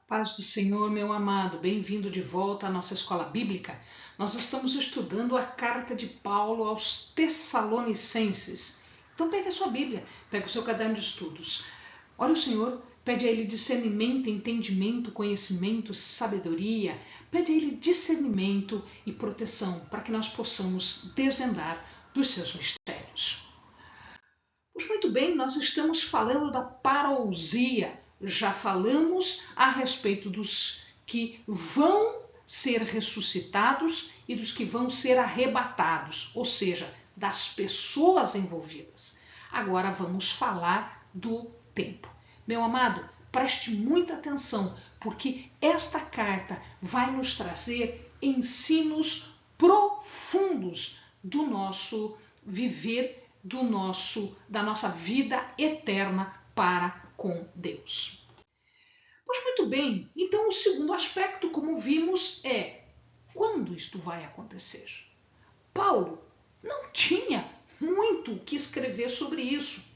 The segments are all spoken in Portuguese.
Paz do Senhor, meu amado, bem-vindo de volta à nossa escola bíblica. Nós estamos estudando a carta de Paulo aos Tessalonicenses. Então pegue a sua Bíblia, pegue o seu caderno de estudos. Ora o Senhor, pede a Ele discernimento, entendimento, conhecimento, sabedoria. Pede a Ele discernimento e proteção para que nós possamos desvendar dos seus mistérios. Pois muito bem, nós estamos falando da parousia. Já falamos a respeito dos que vão ser ressuscitados e dos que vão ser arrebatados, ou seja, das pessoas envolvidas. Agora vamos falar do tempo. Meu amado, preste muita atenção, porque esta carta vai nos trazer ensinos profundos do nosso viver, da nossa vida eterna para com Deus. Pois muito bem, então o segundo aspecto, como vimos, é quando isto vai acontecer. Paulo não tinha muito o que escrever sobre isso.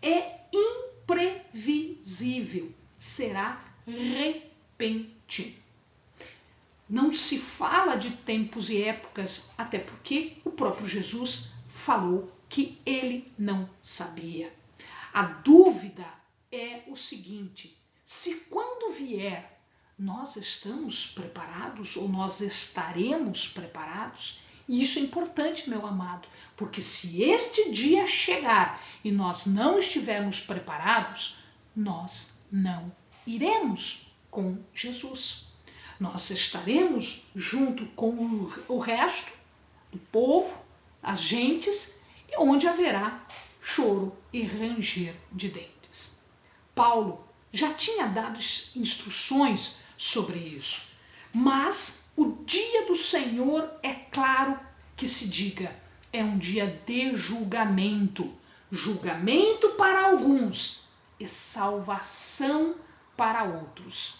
É imprevisível, será repentino. Não se fala de tempos e épocas, até porque o próprio Jesus falou que ele não sabia. A dúvida é o seguinte: se quando vier nós estamos preparados ou nós estaremos preparados? E isso é importante, meu amado, porque se este dia chegar e nós não estivermos preparados, nós não iremos com Jesus. Nós estaremos junto com o resto do povo, as gentes, onde haverá choro e ranger de dentes. Paulo já tinha dado instruções sobre isso, mas o dia do Senhor, é claro que se diga, é um dia de julgamento. Julgamento para alguns e salvação para outros.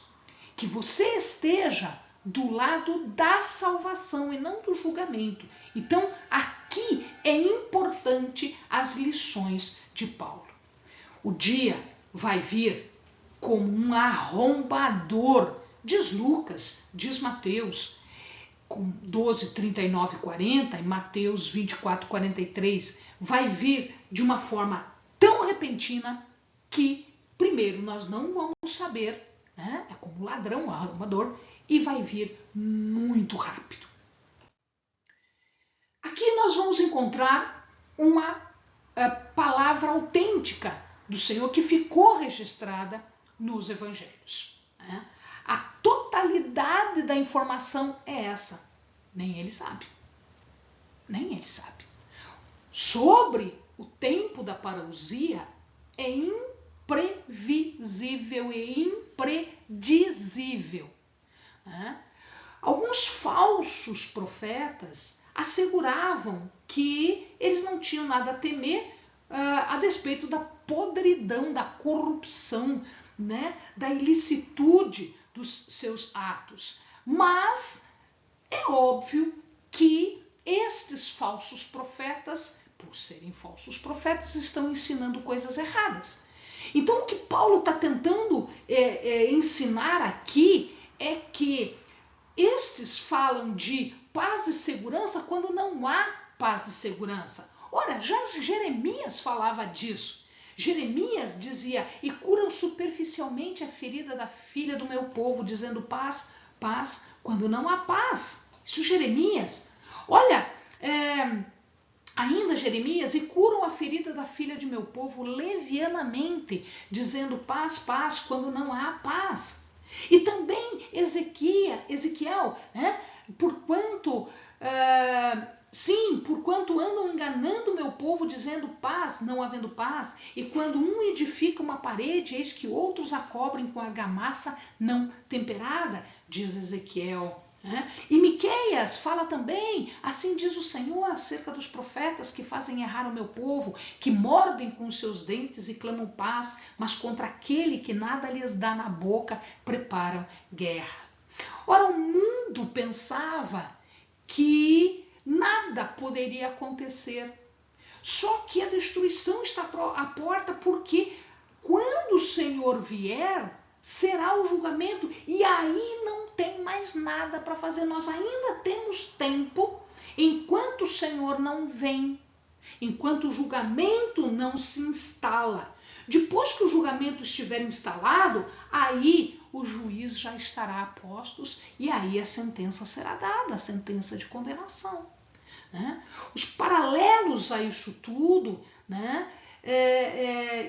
Que você esteja do lado da salvação e não do julgamento. Então, aqui é importante as lições de Paulo. O dia vai vir como um arrombador, diz Lucas, diz Mateus, com 12, 39 e 40, e Mateus 24, 43, vai vir de uma forma tão repentina que, primeiro, nós não vamos saber, né? É como um ladrão, um arrombador, e vai vir muito rápido. Aqui nós vamos encontrar uma palavra autêntica do Senhor que ficou registrada nos evangelhos. Né? A totalidade da informação é essa. Nem ele sabe. Nem ele sabe. Sobre o tempo da parousia, é imprevisível e impredizível. Né? Alguns falsos profetas asseguravam que eles não tinham nada a temer a despeito da podridão, da corrupção, né, da ilicitude dos seus atos. Mas é óbvio que estes falsos profetas, por serem falsos profetas, estão ensinando coisas erradas. Então o que Paulo está tentando ensinar aqui é que estes falam de paz e segurança quando não há paz e segurança. Ora, já Jeremias falava disso. Jeremias dizia, e curam superficialmente a ferida da filha do meu povo, dizendo paz, paz, quando não há paz. Isso Jeremias. Olha, ainda Jeremias, e curam a ferida da filha de meu povo levianamente, dizendo paz, paz, quando não há paz. E também Ezequiel, né? Porquanto andam enganando meu povo, dizendo paz, não havendo paz, e quando um edifica uma parede, eis que outros a cobrem com argamassa não temperada, diz Ezequiel. E Miqueias fala também, assim diz o Senhor acerca dos profetas que fazem errar o meu povo, que mordem com os seus dentes e clamam paz, mas contra aquele que nada lhes dá na boca preparam guerra. Ora, o mundo pensava que nada poderia acontecer, só que a destruição está à porta, porque quando o Senhor vier, será o julgamento, e aí não tem mais nada para fazer. Nós ainda temos tempo, enquanto o Senhor não vem, enquanto o julgamento não se instala. Depois que o julgamento estiver instalado, aí o juiz já estará a postos e aí a sentença será dada, a sentença de condenação. Né? Os paralelos a isso tudo, né,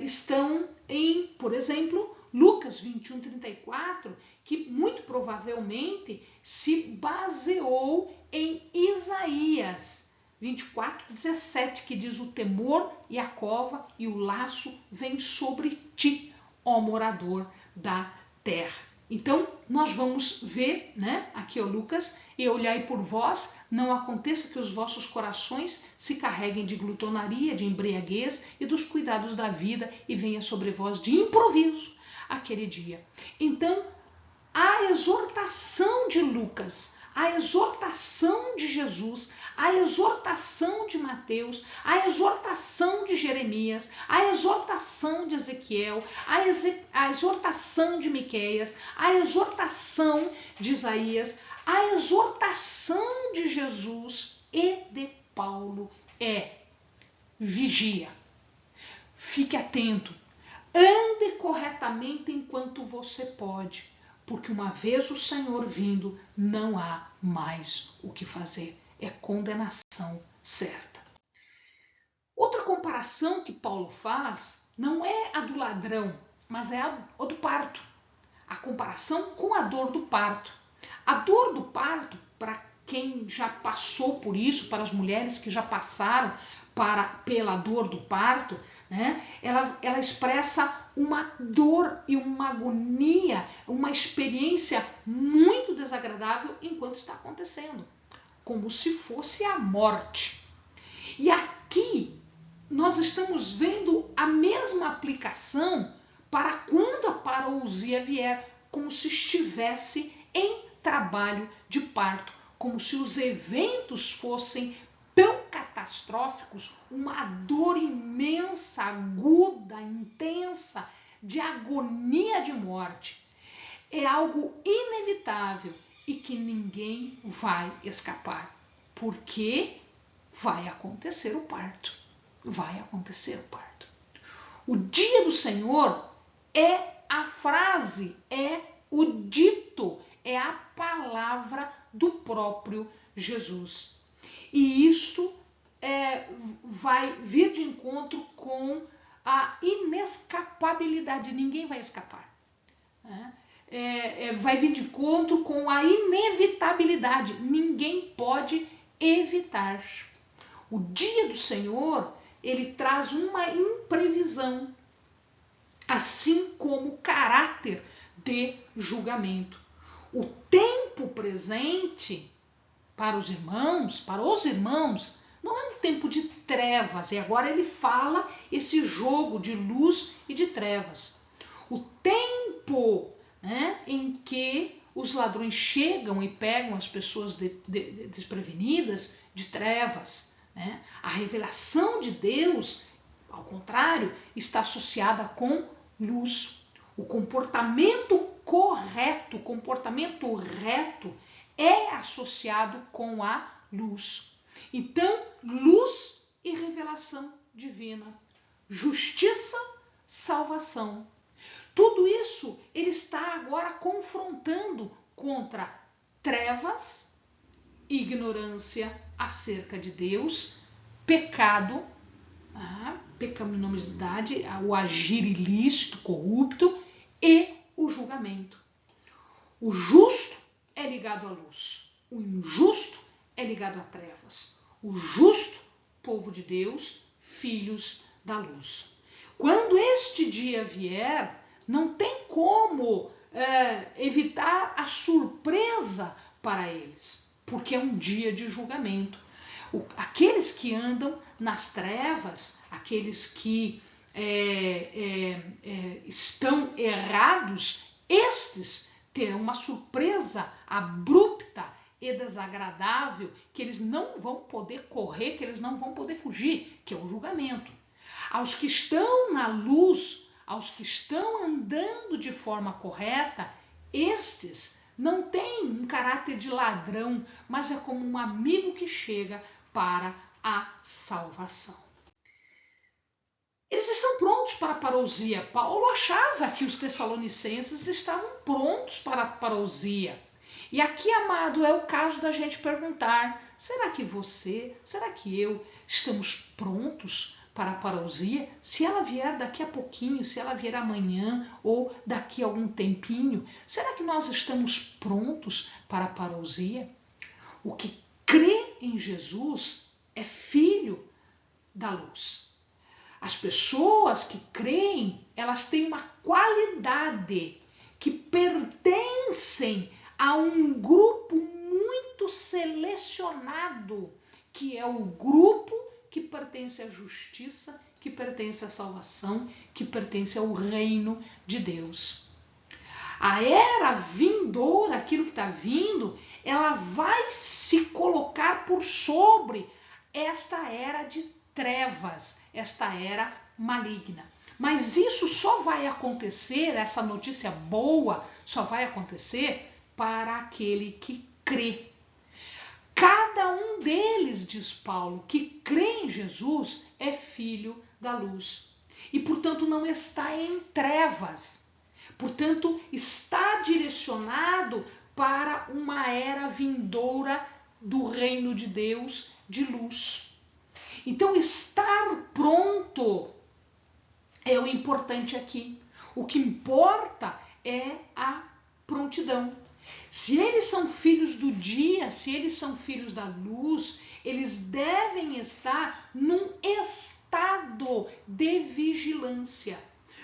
estão em, por exemplo, Lucas 21:34, que muito provavelmente se baseou em Isaías 24:17, que diz: o temor e a cova e o laço vêm sobre ti, ó morador da terra. Então, nós vamos ver, né, aqui ó Lucas, e olhai por vós, não aconteça que os vossos corações se carreguem de glutonaria, de embriaguez e dos cuidados da vida, e venha sobre vós de improviso aquele dia. Então, a exortação de Lucas, a exortação de Jesus, a exortação de Mateus, a exortação de Jeremias, a exortação de Ezequiel, a exortação de Miqueias, a exortação de Isaías, a exortação de Jesus e de Paulo é: vigia, fique atento, ande corretamente enquanto você pode, porque uma vez o Senhor vindo, não há mais o que fazer. É condenação certa. Outra comparação que Paulo faz não é a do ladrão, mas é a do parto. A comparação com a dor do parto. A dor do parto, para quem já passou por isso, para as mulheres que já passaram pela dor do parto, né, ela expressa uma dor e uma agonia, uma experiência muito desagradável enquanto está acontecendo, como se fosse a morte. E aqui nós estamos vendo a mesma aplicação para quando a parousia vier, como se estivesse em trabalho de parto, como se os eventos fossem tão catastróficos, uma dor imensa, aguda, intensa, de agonia de morte. É algo inevitável e que ninguém vai escapar, porque vai acontecer o parto. Vai acontecer o parto. O dia do Senhor é a frase, é o dito, é a palavra do próprio Jesus. E isto vai vir de encontro com a inescapabilidade. Ninguém vai escapar. Né? Vai vir de encontro com a inevitabilidade. Ninguém pode evitar. O dia do Senhor, ele traz uma imprevisão, assim como o caráter de julgamento. O tempo presente para os irmãos, não é um tempo de trevas, e agora ele fala esse jogo de luz e de trevas. O tempo, né, em que os ladrões chegam e pegam as pessoas desprevenidas, de trevas. Né? A revelação de Deus, ao contrário, está associada com luz. O comportamento correto, o comportamento reto é associado com a luz. Então, luz e revelação divina. Justiça, salvação. Tudo isso ele está agora confrontando contra trevas, ignorância acerca de Deus, pecado, pecaminosidade, o agir ilícito, corrupto e o julgamento. O justo é ligado à luz, o injusto é ligado a trevas. O justo, povo de Deus, filhos da luz. Quando este dia vier, não tem como evitar a surpresa para eles, porque é um dia de julgamento. Aqueles que andam nas trevas, aqueles que estão errados, estes terão uma surpresa abrupta e desagradável, que eles não vão poder correr, que eles não vão poder fugir, que é o julgamento. Aos que estão na luz, aos que estão andando de forma correta, estes não têm um caráter de ladrão, mas é como um amigo que chega para a salvação. Eles estão prontos para a parousia. Paulo achava que os tessalonicenses estavam prontos para a parousia. E aqui, amado, é o caso da gente perguntar, será que você, será que eu estamos prontos para a parousia? Se ela vier daqui a pouquinho, se ela vier amanhã ou daqui a algum tempinho, será que nós estamos prontos para a parousia? O que crê em Jesus é filho da luz. As pessoas que creem, elas têm uma qualidade que pertencem a um grupo muito selecionado, que é o grupo que pertence à justiça, que pertence à salvação, que pertence ao reino de Deus. A era vindoura, aquilo que está vindo, ela vai se colocar por sobre esta era de trevas, esta era maligna. Mas isso só vai acontecer, essa notícia boa só vai acontecer para aquele que crê. Cada um deles, diz Paulo, que crê em Jesus é filho da luz. E, portanto, não está em trevas. Portanto, está direcionado para uma era vindoura do reino de Deus de luz. Então, estar pronto é o importante aqui. O que importa é a prontidão. Se eles são filhos do dia, se eles são filhos da luz, eles devem estar num estado de vigilância.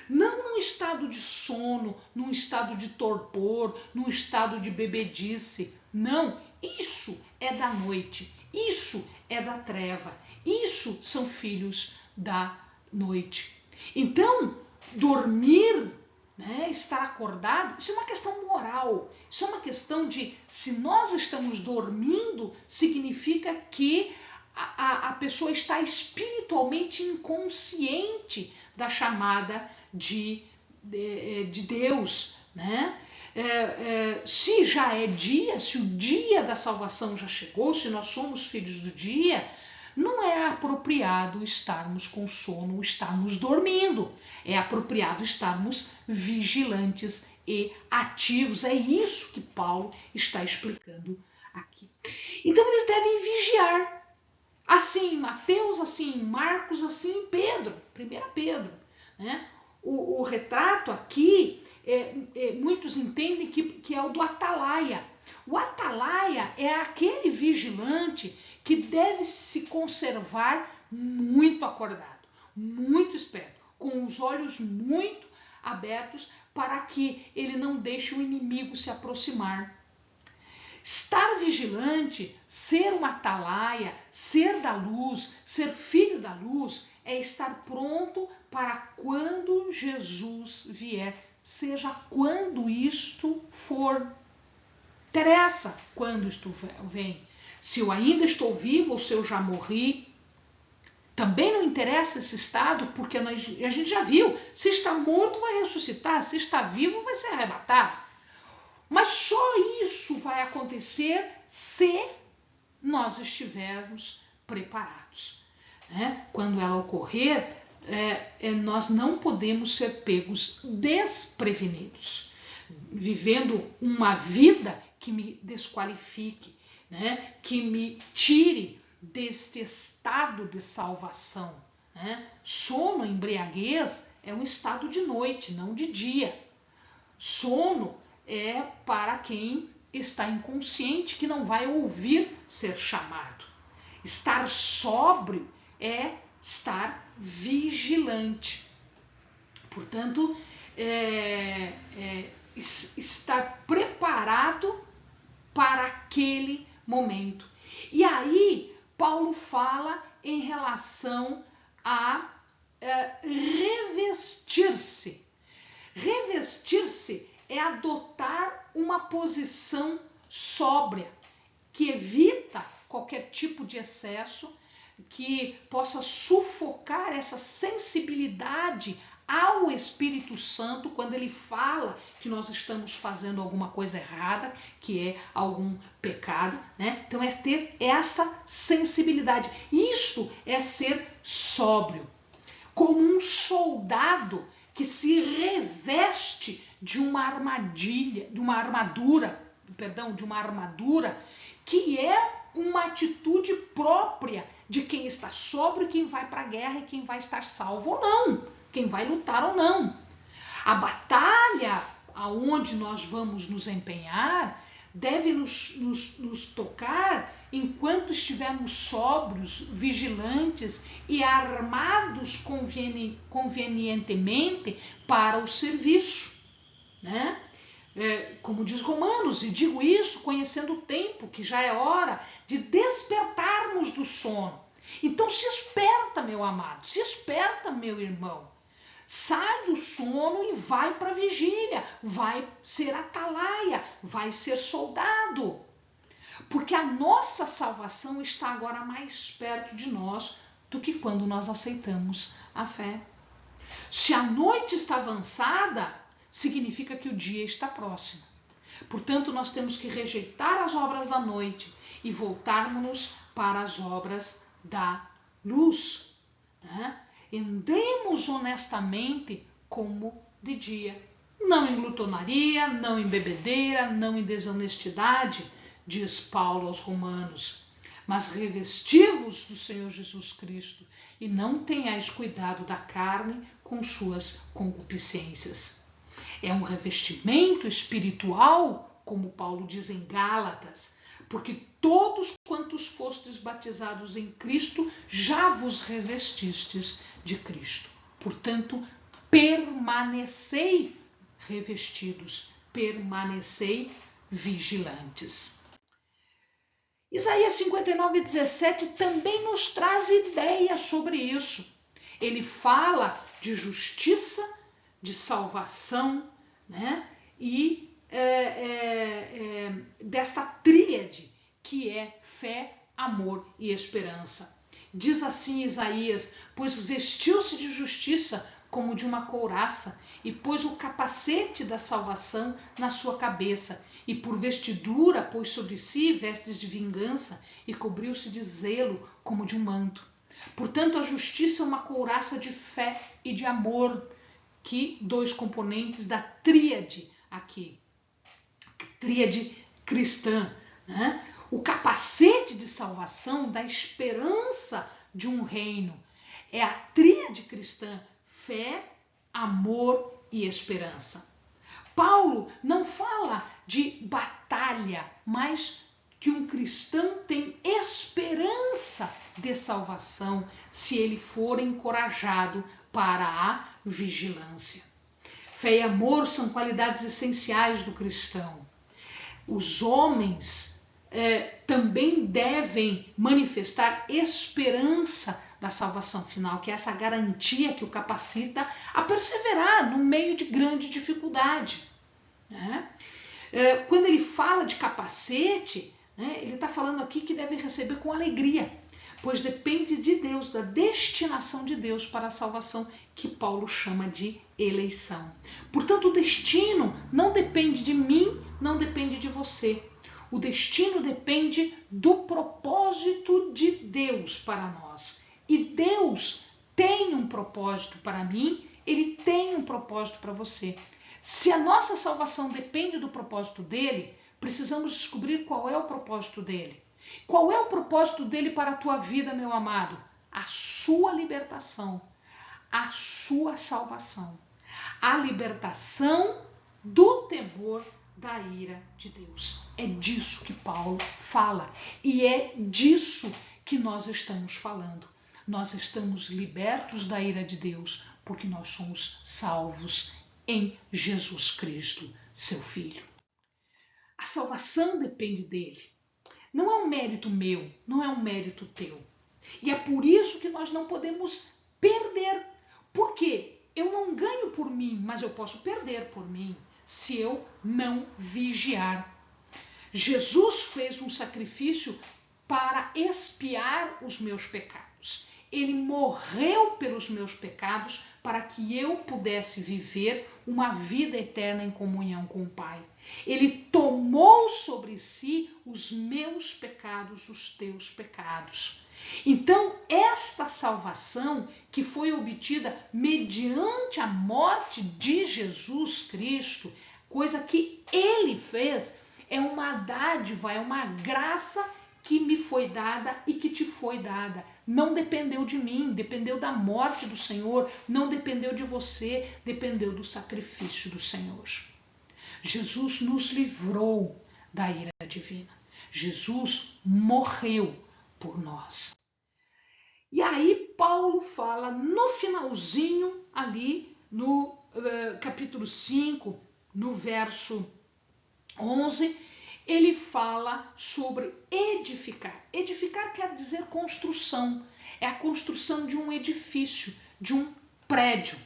Não num estado de sono, num estado de torpor, num estado de bebedice. Não, isso é da noite, isso é da treva, isso são filhos da noite. Então, dormir, estar acordado, isso é uma questão moral, isso é uma questão de, se nós estamos dormindo, significa que a pessoa está espiritualmente inconsciente da chamada de Deus, né? Se já é dia, se o dia da salvação já chegou, se nós somos filhos do dia, não é apropriado estarmos com sono, estarmos dormindo. É apropriado estarmos vigilantes e ativos. É isso que Paulo está explicando aqui. Então eles devem vigiar. Assim em Mateus, assim em Marcos, assim em Pedro, 1 Pedro. Né? O retrato aqui, muitos entendem que é o do atalaia. O atalaia é aquele vigilante que deve se conservar muito acordado, muito esperto, com os olhos muito abertos para que ele não deixe o inimigo se aproximar. Estar vigilante, ser um atalaia, ser da luz, ser filho da luz, é estar pronto para quando Jesus vier, seja quando isto for. Interessa quando isto vem. Se eu ainda estou vivo ou se eu já morri, também não interessa esse estado, porque a gente já viu, se está morto vai ressuscitar, se está vivo vai ser arrebatado. Mas só isso vai acontecer se nós estivermos preparados. Né? Quando ela ocorrer, nós não podemos ser pegos desprevenidos, vivendo uma vida que me desqualifique, né? Que me tire deste estado de salvação. Né? Sono, embriaguez, é um estado de noite, não de dia. Sono é para quem está inconsciente, que não vai ouvir ser chamado. Estar sóbrio é estar vigilante. Portanto, estar preparado para aquele momento. E aí, Paulo fala em relação a revestir-se. Revestir-se é adotar uma posição sóbria, que evita qualquer tipo de excesso, que possa sufocar essa sensibilidade ao Espírito Santo quando ele fala que nós estamos fazendo alguma coisa errada, que é algum pecado, né? Então é ter esta sensibilidade. Isso é ser sóbrio, como um soldado que se reveste de uma armadilha, de uma armadura, que é uma atitude própria de quem está sóbrio, quem vai para a guerra e quem vai estar salvo ou não, quem vai lutar ou não. A batalha aonde nós vamos nos empenhar deve nos tocar enquanto estivermos sóbrios, vigilantes e armados convenientemente para o serviço, né? Como diz Romanos, e digo isso conhecendo o tempo, que já é hora de despertarmos do sono. Então se esperta, meu amado, se esperta, meu irmão. Sai do sono e vai para a vigília, vai ser atalaia, vai ser soldado. Porque a nossa salvação está agora mais perto de nós do que quando nós aceitamos a fé. Se a noite está avançada, significa que o dia está próximo. Portanto, nós temos que rejeitar as obras da noite e voltarmos para as obras da luz, né? Andemos honestamente como de dia, não em glutonaria, não em bebedeira, não em desonestidade, diz Paulo aos Romanos, mas revesti-vos do Senhor Jesus Cristo e não tenhais cuidado da carne com suas concupiscências. É um revestimento espiritual, como Paulo diz em Gálatas, porque todos quantos fostes batizados em Cristo, já vos revestistes de Cristo. Portanto, permanecei revestidos, permanecei vigilantes. Isaías 59:17 também nos traz ideias sobre isso. Ele fala de justiça, de salvação, né? E desta tríade que é fé, amor e esperança. Diz assim Isaías: pois vestiu-se de justiça como de uma couraça e pôs o capacete da salvação na sua cabeça e por vestidura pôs sobre si vestes de vingança e cobriu-se de zelo como de um manto. Portanto, a justiça é uma couraça de fé e de amor, que dois componentes da tríade aqui, tríade cristã, né? O capacete de salvação da esperança de um reino é a tríade cristã: fé, amor e esperança. Paulo não fala de batalha, mas que um cristão tem esperança de salvação se ele for encorajado para a vigilância. Fé e amor são qualidades essenciais do cristão. Os homens também devem manifestar esperança da salvação final, que é essa garantia que o capacita a perseverar no meio de grande dificuldade, né? Quando ele fala de capacete, né, ele está falando aqui que deve receber com alegria, pois depende de Deus, da destinação de Deus para a salvação, que Paulo chama de eleição. Portanto, o destino não depende de mim, não depende de você. O destino depende do propósito de Deus para nós. E Deus tem um propósito para mim, Ele tem um propósito para você. Se a nossa salvação depende do propósito dele, precisamos descobrir qual é o propósito dele. Qual é o propósito dele para a tua vida, meu amado? A sua libertação, a sua salvação, a libertação do temor da ira de Deus. É disso que Paulo fala e é disso que nós estamos falando. Nós estamos libertos da ira de Deus porque nós somos salvos em Jesus Cristo, seu Filho. A salvação depende dele. Não é um mérito meu, não é um mérito teu. E é por isso que nós não podemos perder. Por quê? Eu não ganho por mim, mas eu posso perder por mim se eu não vigiar. Jesus fez um sacrifício para expiar os meus pecados. Ele morreu pelos meus pecados para que eu pudesse viver uma vida eterna em comunhão com o Pai. Ele tomou sobre si os meus pecados, os teus pecados. Então, esta salvação que foi obtida mediante a morte de Jesus Cristo, coisa que ele fez, é uma dádiva, é uma graça que me foi dada e que te foi dada. Não dependeu de mim, dependeu da morte do Senhor, não dependeu de você, dependeu do sacrifício do Senhor. Jesus nos livrou da ira divina. Jesus morreu por nós. E aí Paulo fala no finalzinho ali, no capítulo 5, no verso 11, ele fala sobre edificar. Edificar quer dizer construção. É a construção de um edifício, de um prédio.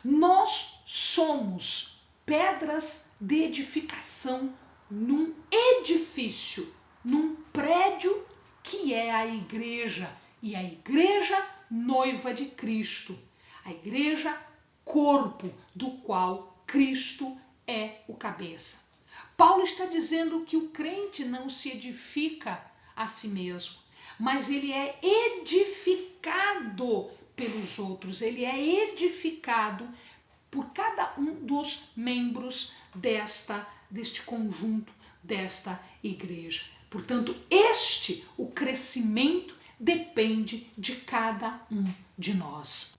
Nós somos pedras de edificação num edifício, num prédio que é a igreja. E a igreja noiva de Cristo. A igreja corpo do qual Cristo é o cabeça. Paulo está dizendo que o crente não se edifica a si mesmo, mas ele é edificado pelos outros, ele é edificado por cada um dos membros deste conjunto, desta igreja. Portanto, o crescimento depende de cada um de nós.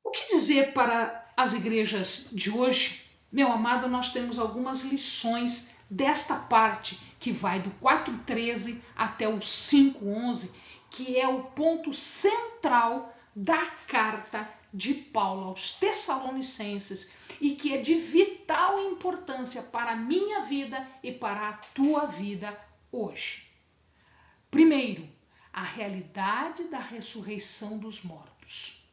O que dizer para as igrejas de hoje? Meu amado, nós temos algumas lições desta parte que vai do 4:13 até o 5:11, que é o ponto central da carta de Paulo aos Tessalonicenses e que é de vital importância para a minha vida e para a tua vida hoje. Primeiro, a realidade da ressurreição dos mortos.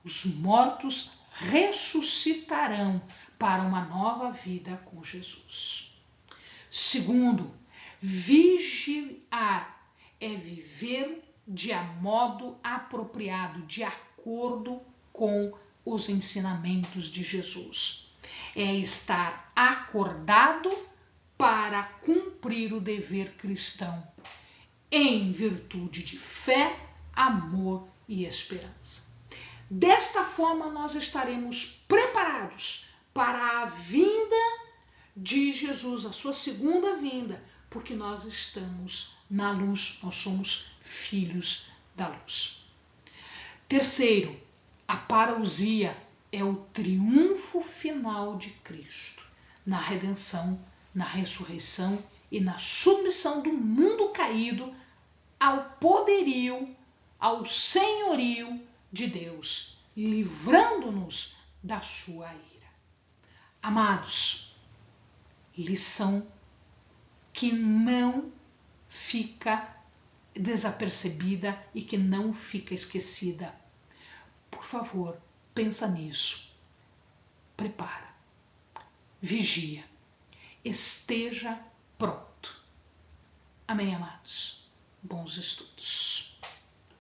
Os mortos ressuscitarão para uma nova vida com Jesus. Segundo, vigiar é viver de modo apropriado, de acordo com os ensinamentos de Jesus. É estar acordado para cumprir o dever cristão, em virtude de fé, amor e esperança. Desta forma, nós estaremos preparados para a vinda de Jesus, a sua segunda vinda, porque nós estamos na luz, nós somos filhos da luz. Terceiro, a parousia é o triunfo final de Cristo na redenção, na ressurreição e na submissão do mundo caído ao poderio, ao senhorio de Deus, livrando-nos da sua ira. Amados, lição que não fica desapercebida e que não fica esquecida. Por favor, pensa nisso. Prepara. Vigia. Esteja pronto. Amém, amados? Bons estudos.